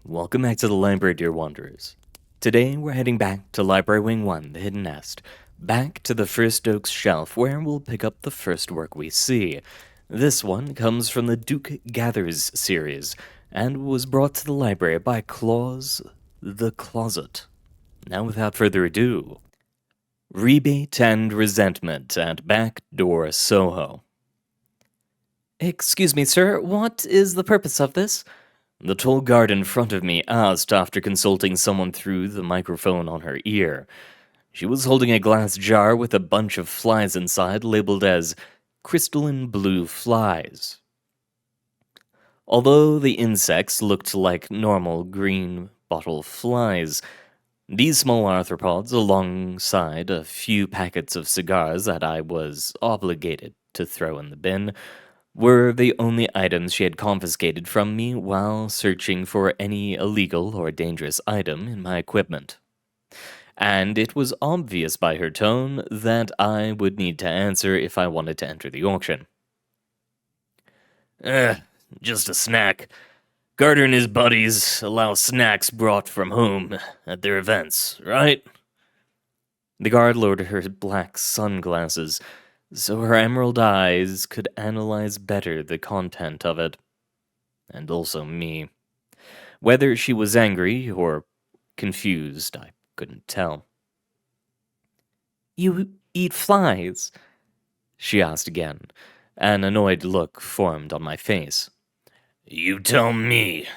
Welcome back to the library, dear wanderers. Today we're heading back to Library Wing 1, the Hidden Nest, back to the First Oaks shelf where we'll pick up the first work we see. This one comes from the Duke Gathers series and was brought to the library by Claus the Closet. Now without further ado, Rebate and Resentment at Backdoor, SoHo. Excuse me, sir, what is the purpose of this? The tall guard in front of me asked after consulting someone through the microphone on her ear. She was holding a glass jar with a bunch of flies inside labeled as crystalline blue flies. Although the insects looked like normal green bottle flies, these small arthropods, alongside a few packets of cigars that I was obligated to throw in the bin, were the only items she had confiscated from me while searching for any illegal or dangerous item in my equipment. And it was obvious by her tone that I would need to answer if I wanted to enter the auction. Just a snack. Carter and his buddies allow snacks brought from home at their events, right? The guard lowered her black sunglasses so her emerald eyes could analyze better the content of it. And also me. Whether she was angry or confused, I couldn't tell. You eat flies? She asked again. An annoyed look formed on my face. You tell me.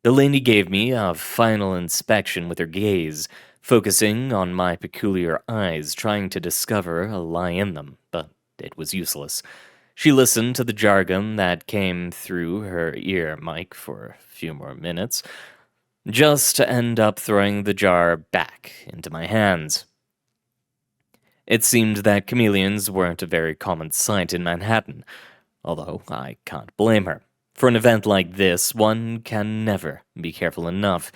The lady gave me a final inspection with her gaze, focusing on my peculiar eyes, trying to discover a lie in them, but it was useless. She listened to the jargon that came through her ear mic for a few more minutes, just to end up throwing the jar back into my hands. It seemed that chameleons weren't a very common sight in Manhattan, although I can't blame her. For an event like this, one can never be careful enough,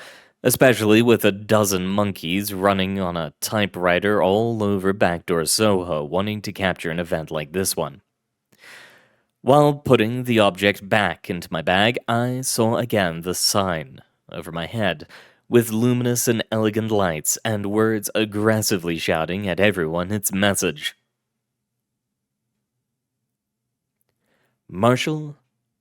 especially with a dozen monkeys running on a typewriter all over Backdoor SoHo wanting to capture an event like this one. While putting the object back into my bag, I saw again the sign over my head, with luminous and elegant lights and words aggressively shouting at everyone its message. Marshall,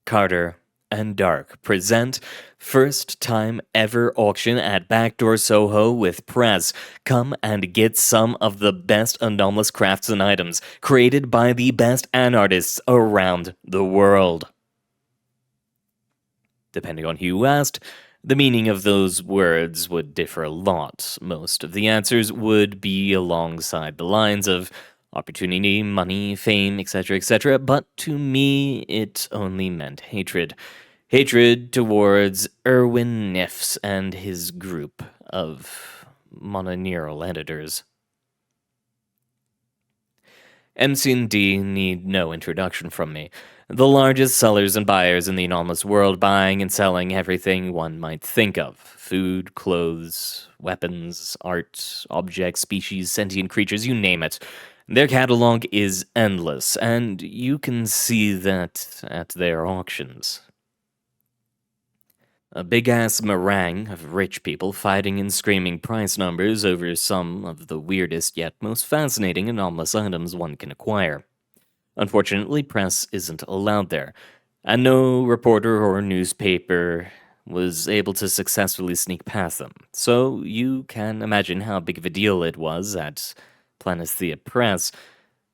Carter, and Dark present first time ever auction at Backdoor SoHo with press. Come and get some of the best anomalous crafts and items created by the best artists around the world. Depending on who you asked, the meaning of those words would differ a lot. Most of the answers would be alongside the lines of opportunity, money, fame, etc., but to me, it only meant hatred. Hatred towards Erwin Nifs and his group of mononeural editors. MC&D need no introduction from me. The largest sellers and buyers in the anomalous world, buying and selling everything one might think of. Food, clothes, weapons, art, objects, species, sentient creatures, you name it. Their catalog is endless, and you can see that at their auctions. A big-ass meringue of rich people fighting and screaming price numbers over some of the weirdest yet most fascinating anomalous items one can acquire. Unfortunately, press isn't allowed there, and no reporter or newspaper was able to successfully sneak past them, so you can imagine how big of a deal it was at Planethea Press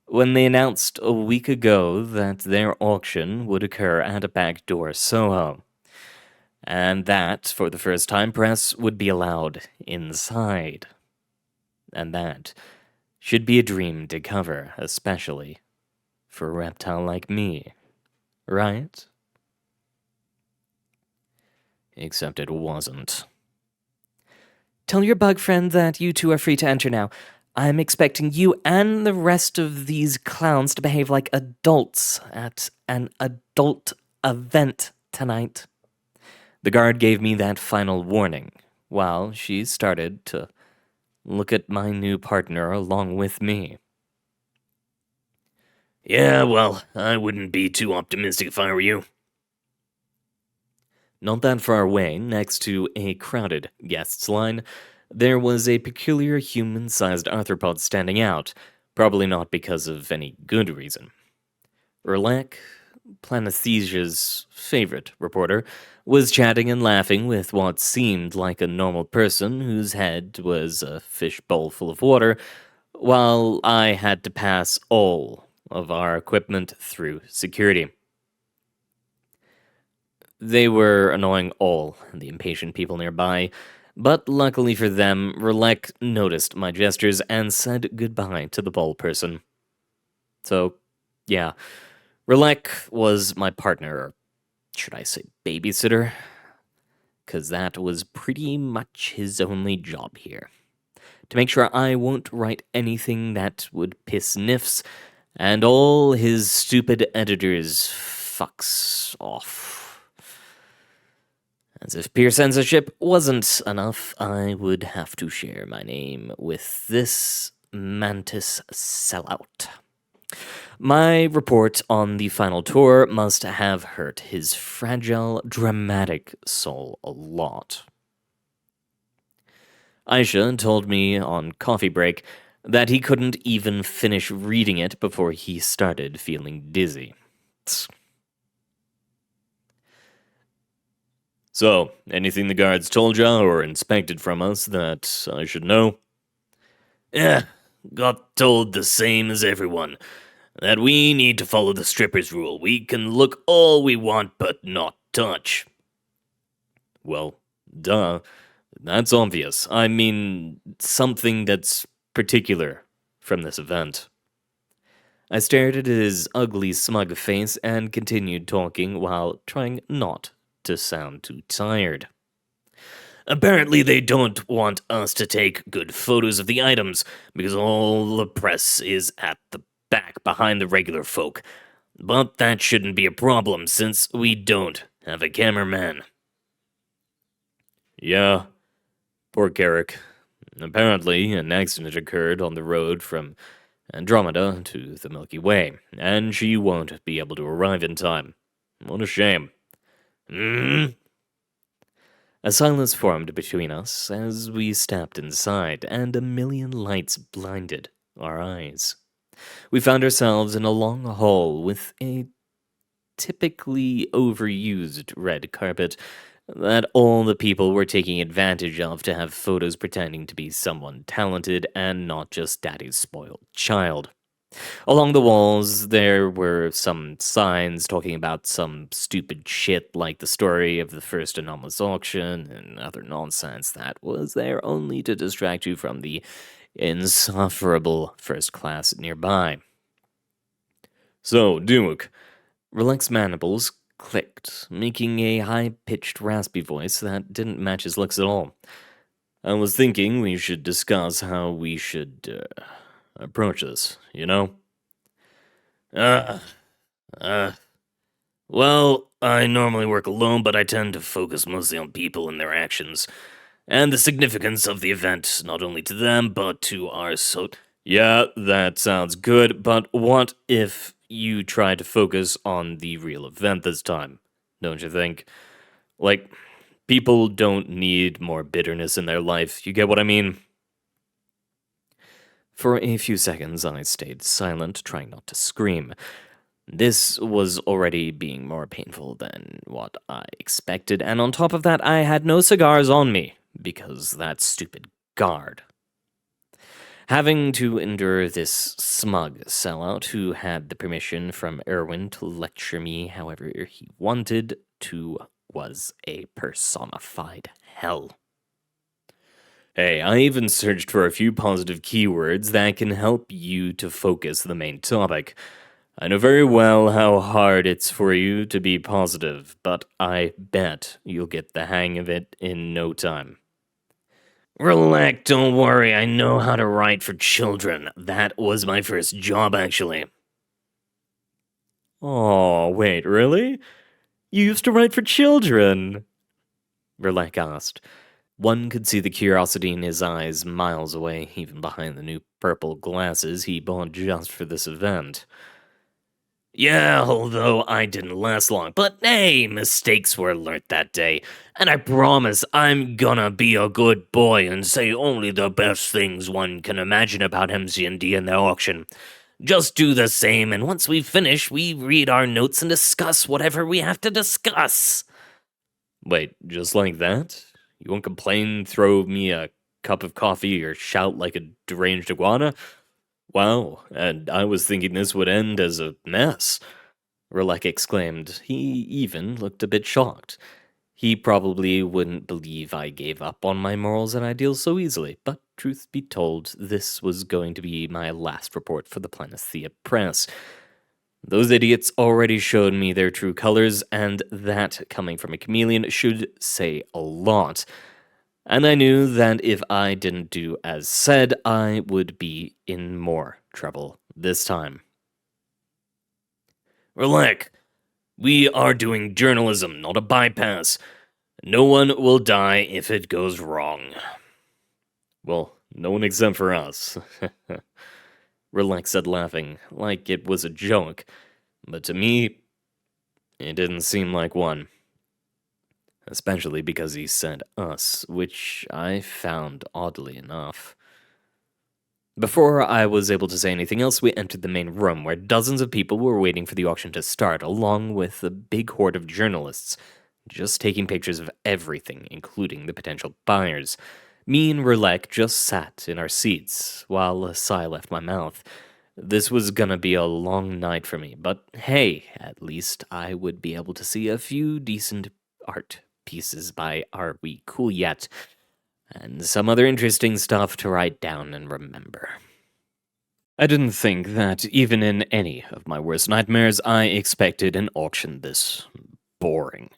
when they announced a week ago that their auction would occur at a Backdoor SoHo, and that, for the first time, press would be allowed inside. And that should be a dream to cover, especially for a reptile like me, right? Except it wasn't. Tell your bug friend that you two are free to enter now. I'm expecting you and the rest of these clowns to behave like adults at an adult event tonight. The guard gave me that final warning, while she started to look at my new partner along with me. Yeah, well, I wouldn't be too optimistic if I were you. Not that far away, next to a crowded guests line, there was a peculiar human sized arthropod standing out, probably not because of any good reason. Erlek, Planethesia's favorite reporter, was chatting and laughing with what seemed like a normal person whose head was a fishbowl full of water, while I had to pass all of our equipment through security. They were annoying all the impatient people nearby, but luckily for them, Relek noticed my gestures and said goodbye to the bowl person. So, yeah, Relek was my partner, or should I say babysitter? Because that was pretty much his only job here. To make sure I won't write anything that would piss Nifs and all his stupid editors fucks off. As if peer censorship wasn't enough, I would have to share my name with this mantis sellout. My report on the final tour must have hurt his fragile, dramatic soul a lot. Aisha told me on coffee break that he couldn't even finish reading it before he started feeling dizzy. So, anything the guards told ya or inspected from us that I should know? Yeah, got told the same as everyone. That we need to follow the strippers rule. We can look all we want, but not touch. Well, duh. That's obvious. I mean, something that's particular from this event. I stared at his ugly, smug face and continued talking while trying not to sound too tired. Apparently, they don't want us to take good photos of the items because all the press is at the back behind the regular folk. But that shouldn't be a problem since we don't have a cameraman. Yeah, poor Carrick. Apparently, an accident occurred on the road from Andromeda to the Milky Way, and she won't be able to arrive in time. What a shame. Hmm? A silence formed between us as we stepped inside, and a million lights blinded our eyes. We found ourselves in a long hall with a typically overused red carpet that all the people were taking advantage of to have photos pretending to be someone talented and not just daddy's spoiled child. Along the walls, there were some signs talking about some stupid shit like the story of the first anomalous auction and other nonsense that was there only to distract you from the insufferable first class nearby. So, Duke, Relax's mandibles clicked, making a high-pitched, raspy voice that didn't match his looks at all. I was thinking we should discuss how we should approach this, you know? Well, I normally work alone, but I tend to focus mostly on people and their actions, and the significance of the event, not only to them, but to our Yeah, that sounds good, but what if you try to focus on the real event this time? Don't you think? Like, people don't need more bitterness in their life, you get what I mean? For a few seconds, I stayed silent, trying not to scream. This was already being more painful than what I expected, and on top of that, I had no cigars on me, because that stupid guard. Having to endure this smug sellout who had the permission from Erwin to lecture me however he wanted to was a personified hell. Hey, I even searched for a few positive keywords that can help you to focus the main topic. I know very well how hard it's for you to be positive, but I bet you'll get the hang of it in no time. Relax, don't worry, I know how to write for children. That was my first job, actually. Oh, wait, really? You used to write for children? Verlac asked. One could see the curiosity in his eyes miles away, even behind the new purple glasses he bought just for this event. Yeah, although I didn't last long. But hey, mistakes were learnt that day. And I promise I'm gonna be a good boy and say only the best things one can imagine about MC&D and their auction. Just do the same, and once we finish, we read our notes and discuss whatever we have to discuss. Wait, just like that? You won't complain, throw me a cup of coffee, or shout like a deranged iguana? Wow, and I was thinking this would end as a mess, Relek exclaimed. He even looked a bit shocked. He probably wouldn't believe I gave up on my morals and ideals so easily, but truth be told, this was going to be my last report for the Planethea Press. Those idiots already showed me their true colors, and that, coming from a chameleon, should say a lot. And I knew that if I didn't do as said, I would be in more trouble this time. Relek, we are doing journalism, not a bypass. No one will die if it goes wrong. Well, no one except for us. Relek said, laughing, like it was a joke. But to me, it didn't seem like one. Especially because he said us, which I found oddly enough. Before I was able to say anything else, we entered the main room, where dozens of people were waiting for the auction to start, along with a big horde of journalists, just taking pictures of everything, including the potential buyers. Me and Relek just sat in our seats, while a sigh left my mouth. This was gonna be a long night for me, but hey, at least I would be able to see a few decent art pieces by Are We Cool Yet, and some other interesting stuff to write down and remember. I didn't think that even in any of my worst nightmares I expected an auction this boring.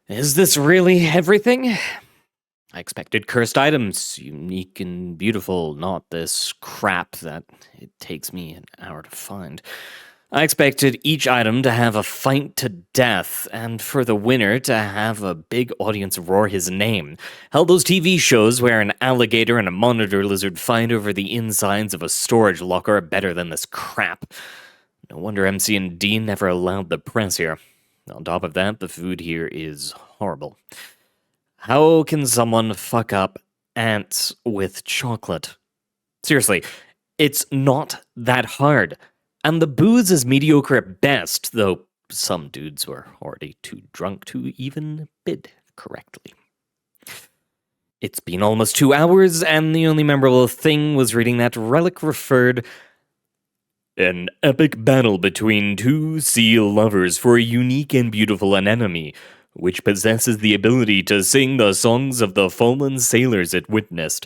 Is this really everything? I expected cursed items, unique and beautiful, not this crap that it takes me an hour to find. I expected each item to have a fight to death, and for the winner to have a big audience roar his name. Hell, those TV shows where an alligator and a monitor lizard fight over the insides of a storage locker are better than this crap. No wonder MC&D never allowed the press here. On top of that, the food here is horrible. How can someone fuck up ants with chocolate? Seriously, it's not that hard. And the booze is mediocre at best, though some dudes were already too drunk to even bid correctly. It's been almost 2 hours, and the only memorable thing was reading that Relic referred an epic battle between two seal lovers for a unique and beautiful anemone, which possesses the ability to sing the songs of the fallen sailors it witnessed.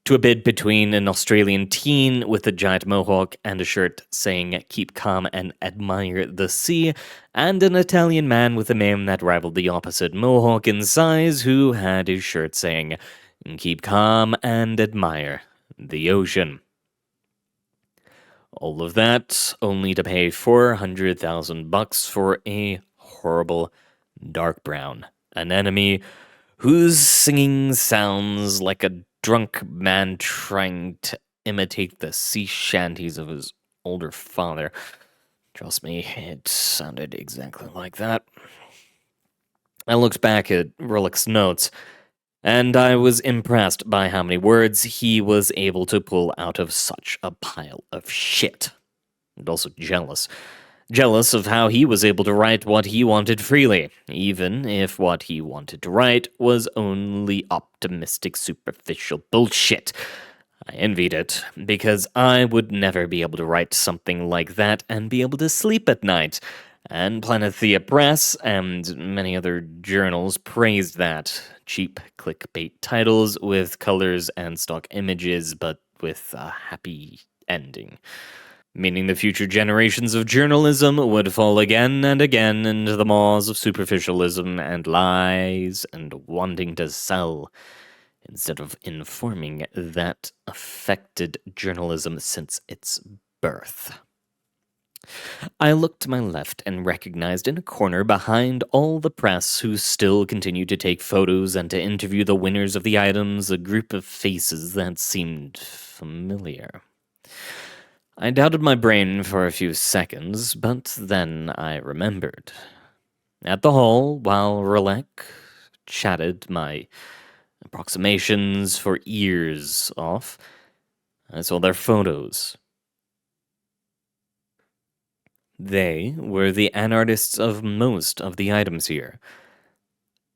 To a bid between an Australian teen with a giant mohawk and a shirt saying "Keep calm and admire the sea," and an Italian man with a name that rivaled the opposite mohawk in size who had his shirt saying "Keep calm and admire the ocean." All of that only to pay $400,000 for a horrible dark brown anemone whose singing sounds like a drunk man trying to imitate the sea shanties of his older father. Trust me, it sounded exactly like that. I looked back at Relic's notes, and I was impressed by how many words he was able to pull out of such a pile of shit. And also jealous. Jealous of how he was able to write what he wanted freely, even if what he wanted to write was only optimistic, superficial bullshit. I envied it, because I would never be able to write something like that and be able to sleep at night. And Planethea Press and many other journals praised that. Cheap clickbait titles with colors and stock images, but with a happy ending. Meaning the future generations of journalism would fall again and again into the maws of superficialism and lies and wanting to sell, instead of informing that affected journalism since its birth. I looked to my left and recognized in a corner behind all the press who still continued to take photos and to interview the winners of the items a group of faces that seemed familiar. I doubted my brain for a few seconds, but then I remembered. At the hall, while Relek chatted my approximations for ears off, I saw their photos. They were the anartists of most of the items here.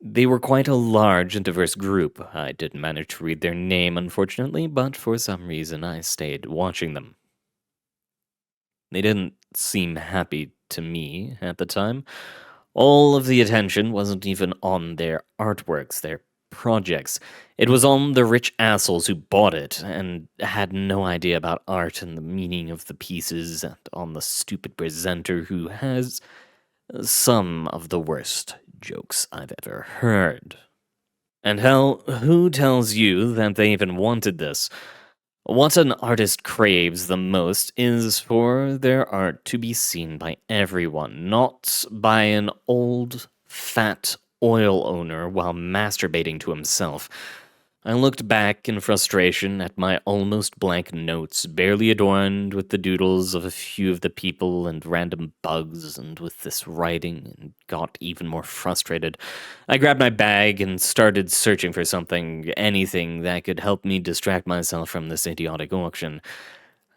They were quite a large and diverse group. I didn't manage to read their name, unfortunately, but for some reason I stayed watching them. They didn't seem happy to me at the time. All of the attention wasn't even on their artworks, their projects. It was on the rich assholes who bought it and had no idea about art and the meaning of the pieces, and on the stupid presenter who has some of the worst jokes I've ever heard. And hell, who tells you that they even wanted this? What an artist craves the most is for their art to be seen by everyone, not by an old, fat oil owner while masturbating to himself. I looked back in frustration at my almost blank notes, barely adorned with the doodles of a few of the people and random bugs, and with this writing, and got even more frustrated. I grabbed my bag and started searching for something, anything that could help me distract myself from this idiotic auction.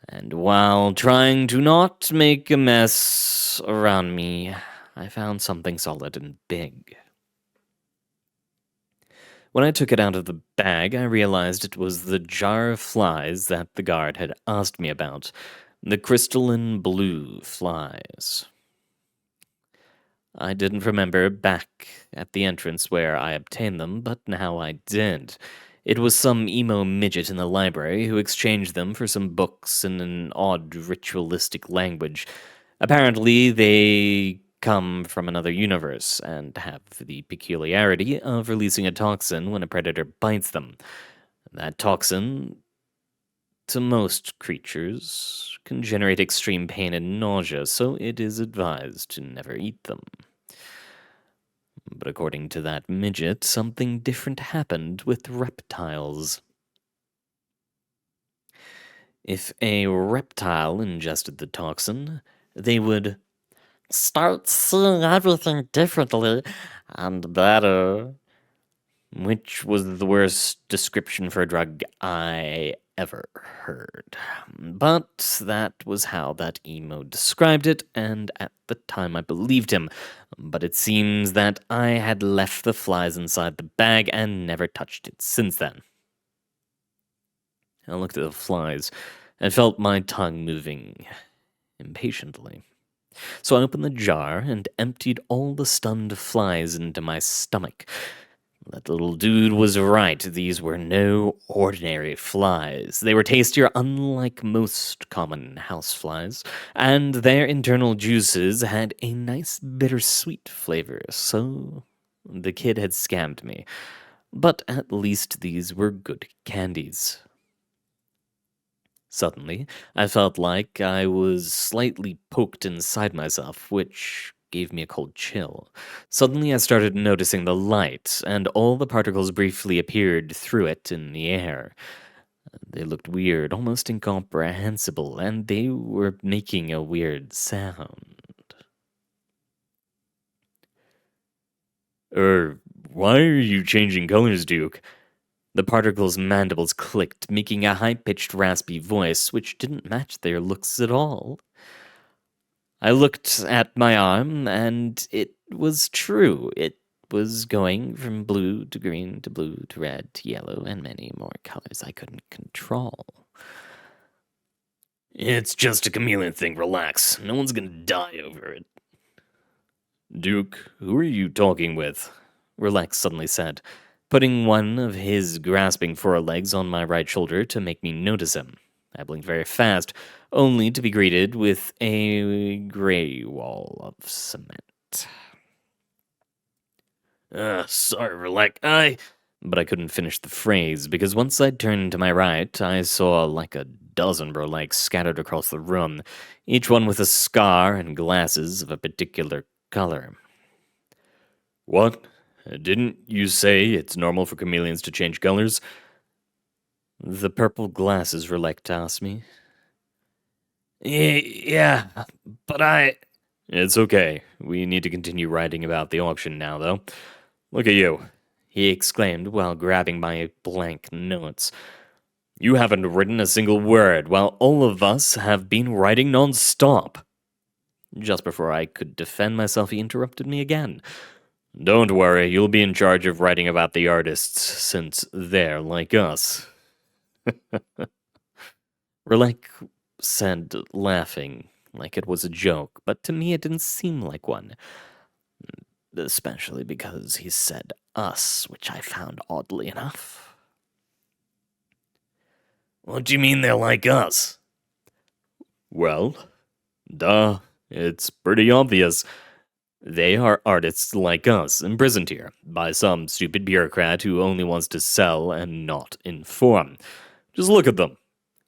And while trying to not make a mess around me, I found something solid and big. When I took it out of the bag, I realized it was the jar of flies that the guard had asked me about. The crystalline blue flies. I didn't remember back at the entrance where I obtained them, but now I did. It was some emo midget in the library who exchanged them for some books in an odd ritualistic language. Apparently, they come from another universe and have the peculiarity of releasing a toxin when a predator bites them. That toxin, to most creatures, can generate extreme pain and nausea, so it is advised to never eat them. But according to that midget, something different happened with reptiles. If a reptile ingested the toxin, they would start seeing everything differently and better. Which was the worst description for a drug I ever heard. But that was how that emo described it, and at the time I believed him. But it seems that I had left the flies inside the bag and never touched it since then. I looked at the flies and felt my tongue moving impatiently. So I opened the jar and emptied all the stunned flies into my stomach. That little dude was right. These were no ordinary flies. They were tastier, unlike most common houseflies, and their internal juices had a nice bittersweet flavor, so the kid had scammed me. But at least these were good candies. Suddenly, I felt like I was slightly poked inside myself, which gave me a cold chill. Suddenly, I started noticing the light, and all the particles briefly appeared through it in the air. They looked weird, almost incomprehensible, and they were making a weird sound. Why are you changing colors, Duke? The particles' mandibles clicked, making a high-pitched, raspy voice, which didn't match their looks at all. I looked at my arm, and it was true. It was going from blue to green to blue to red to yellow, and many more colors I couldn't control. It's just a chameleon thing, relax. No one's gonna die over it. Duke, who are you talking with? Relax suddenly said, putting one of his grasping forelegs on my right shoulder to make me notice him. I blinked very fast, only to be greeted with a gray wall of cement. Sorry, Relax. But I couldn't finish the phrase, because once I turned to my right, I saw like a dozen Berlegs scattered across the room, each one with a scar and glasses of a particular color. What? Didn't you say it's normal for chameleons to change colors? The purple glasses Relect asked me. Yeah, but I... It's okay. We need to continue writing about the auction now, though. Look at you, he exclaimed while grabbing my blank notes. You haven't written a single word, while all of us have been writing non-stop. Just before I could defend myself, he interrupted me again. Don't worry, you'll be in charge of writing about the artists, since they're like us. Relek said, laughing like it was a joke, but to me it didn't seem like one. Especially because he said us, which I found oddly enough. What do you mean they're like us? Well, duh, it's pretty obvious. They are artists like us, imprisoned here by some stupid bureaucrat who only wants to sell and not inform. Just look at them,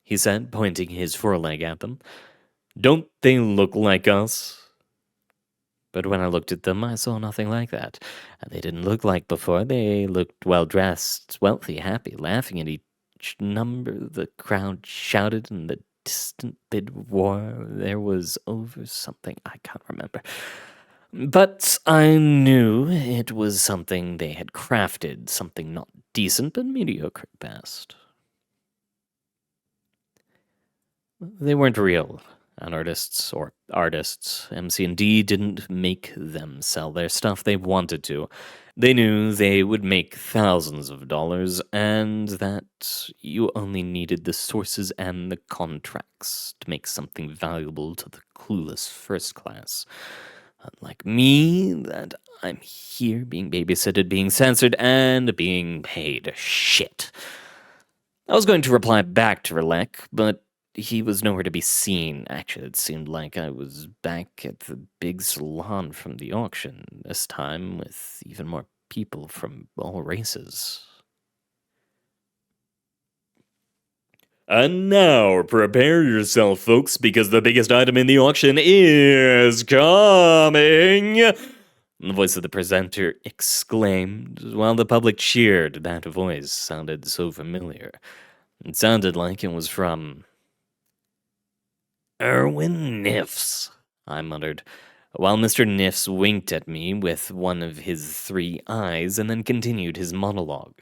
he said, pointing his foreleg at them. Don't they look like us? But when I looked at them, I saw nothing like that. And they didn't look like before. They looked well-dressed, wealthy, happy, laughing at each number the crowd shouted in the distant bid war. There was over something I can't remember. But I knew it was something they had crafted, something not decent but mediocre at best. They weren't real. Artists. MC&D didn't make them sell their stuff. They wanted to. They knew they would make thousands of dollars, and that you only needed the sources and the contracts to make something valuable to the clueless first class. Unlike me, that I'm here being babysitted, being censored, and being paid shit. I was going to reply back to Relek, but he was nowhere to be seen. Actually, it seemed like I was back at the big salon from the auction, this time with even more people from all races. And now, prepare yourself, folks, because the biggest item in the auction is coming! The voice of the presenter exclaimed, while the public cheered. That voice sounded so familiar. It sounded like it was from Erwin Nifs, I muttered, while Mr. Nifs winked at me with one of his 3 eyes and then continued his monologue.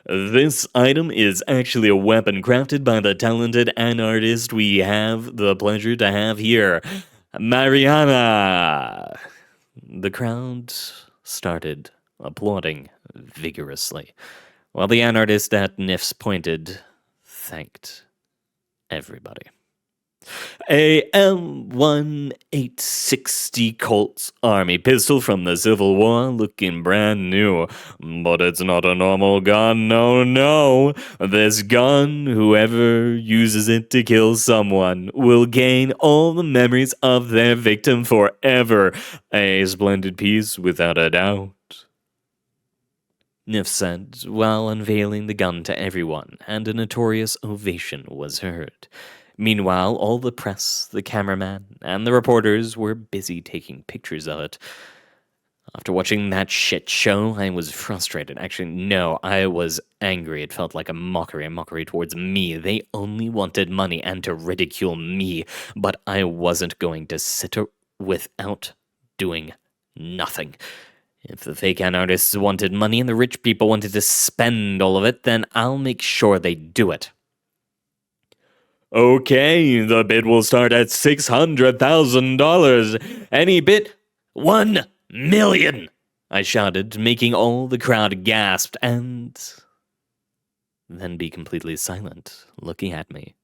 This item is actually a weapon crafted by the talented and artist we have the pleasure to have here, Mariana. The crowd started applauding vigorously, while the artist at Nifs pointed, thanked everybody. A M1860 Colt's Army pistol from the Civil War, looking brand new. But it's not a normal gun, no. This gun, whoever uses it to kill someone, will gain all the memories of their victim forever. A splendid piece, without a doubt. Nif said, while unveiling the gun to everyone, and a notorious ovation was heard. Meanwhile, all the press, the cameraman, and the reporters were busy taking pictures of it. After watching that shit show, I was frustrated. Actually, no, I was angry. It felt like a mockery towards me. They only wanted money and to ridicule me, but I wasn't going to sit without doing nothing. If the fake artists wanted money and the rich people wanted to spend all of it, then I'll make sure they do it. Okay, the bid will start at $600,000. Any bid? 1 million! I shouted, making all the crowd gasp and then be completely silent, looking at me.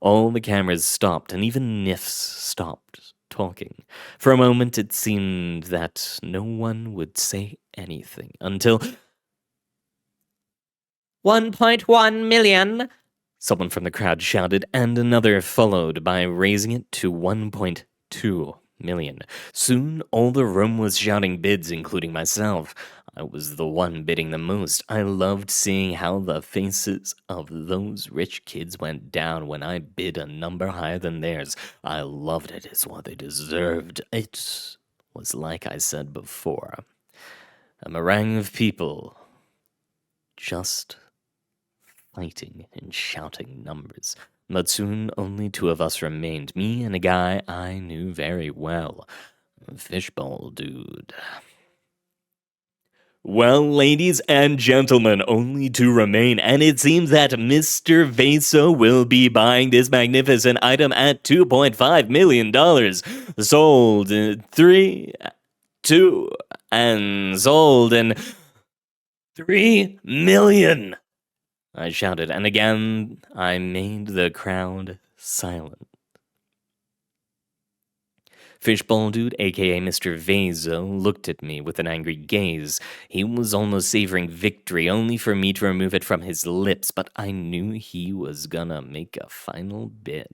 All the cameras stopped, and even Nifs stopped talking. For a moment, it seemed that no one would say anything until 1.1 million! Someone from the crowd shouted, and another followed by raising it to 1.2 million. Soon, all the room was shouting bids, including myself. I was the one bidding the most. I loved seeing how the faces of those rich kids went down when I bid a number higher than theirs. I loved it. It's what they deserved. It was like I said before. A meringue of people just fighting and shouting numbers. But soon only two of us remained, me and a guy I knew very well, Fishbowl Dude. Well, ladies and gentlemen, only two remain, and it seems that Mr. Vaso will be buying this magnificent item at $2.5 million. Sold in 3, 2, and sold in 3 million. I shouted, and again I made the crowd silent. Fishbowl Dude, aka Mr. Vaso, looked at me with an angry gaze. He was almost savoring victory, only for me to remove it from his lips, but I knew he was gonna make a final bid.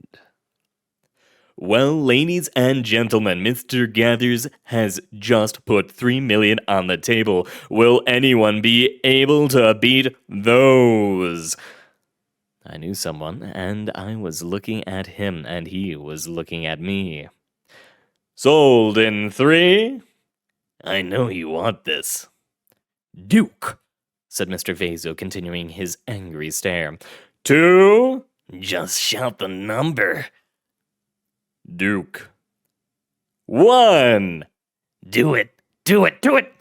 Well, ladies and gentlemen, Mr. Gathers has just put 3 million on the table. Will anyone be able to beat those? I knew someone, and I was looking at him, and he was looking at me. Sold in 3. I know you want this. Duke, said Mr. Vaso, continuing his angry stare. 2. Just shout the number. Duke. 1. Do it. Do it. Do it.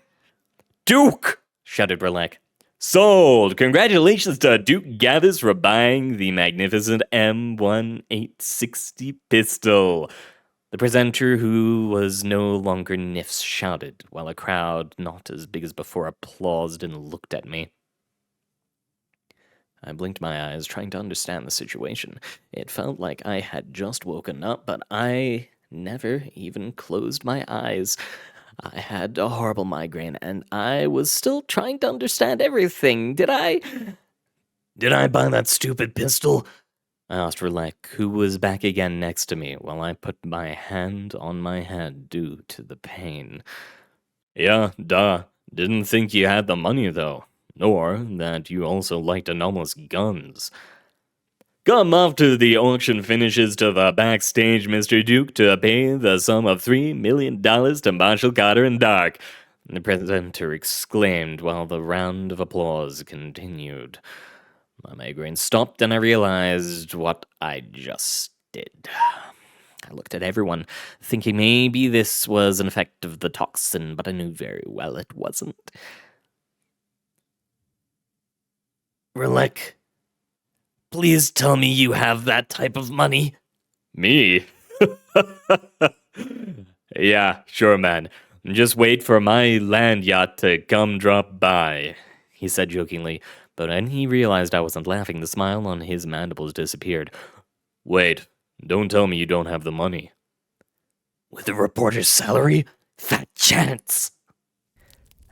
Duke, shouted Relek. Sold! Congratulations to Duke Gathers for buying the magnificent M1860 pistol. The presenter, who was no longer Nifs, shouted, while a crowd not as big as before applauded and looked at me. I blinked my eyes, trying to understand the situation. It felt like I had just woken up, but I never even closed my eyes. I had a horrible migraine, and I was still trying to understand everything. Did I buy that stupid pistol? I asked Relek, who was back again next to me, while I put my hand on my head due to the pain. Yeah, duh. Didn't think you had the money, though. Nor that you also liked anomalous guns. Come off to the auction finishes to the backstage, Mr. Duke, to pay the sum of $3 million to Marshall Carter and Dark, the presenter exclaimed while the round of applause continued. My migraine stopped and I realized what I just did. I looked at everyone, thinking maybe this was an effect of the toxin, but I knew very well it wasn't. Relek, please tell me you have that type of money. Me? Yeah, sure, man. Just wait for my land yacht to come drop by, he said jokingly, but when he realized I wasn't laughing, the smile on his mandibles disappeared. Wait, don't tell me you don't have the money. With a reporter's salary? Fat chance!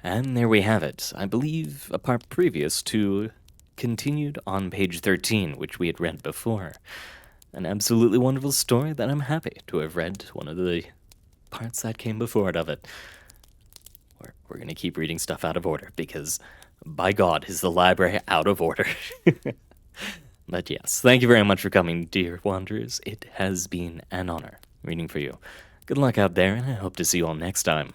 And there we have it. I believe a part previous to continued on page 13, which we had read before. An absolutely wonderful story that I'm happy to have read one of the parts that came before it of it. We're going to keep reading stuff out of order, because by God, is the library out of order. But yes, thank you very much for coming, dear wanderers. It has been an honor reading for you. Good luck out there, and I hope to see you all next time.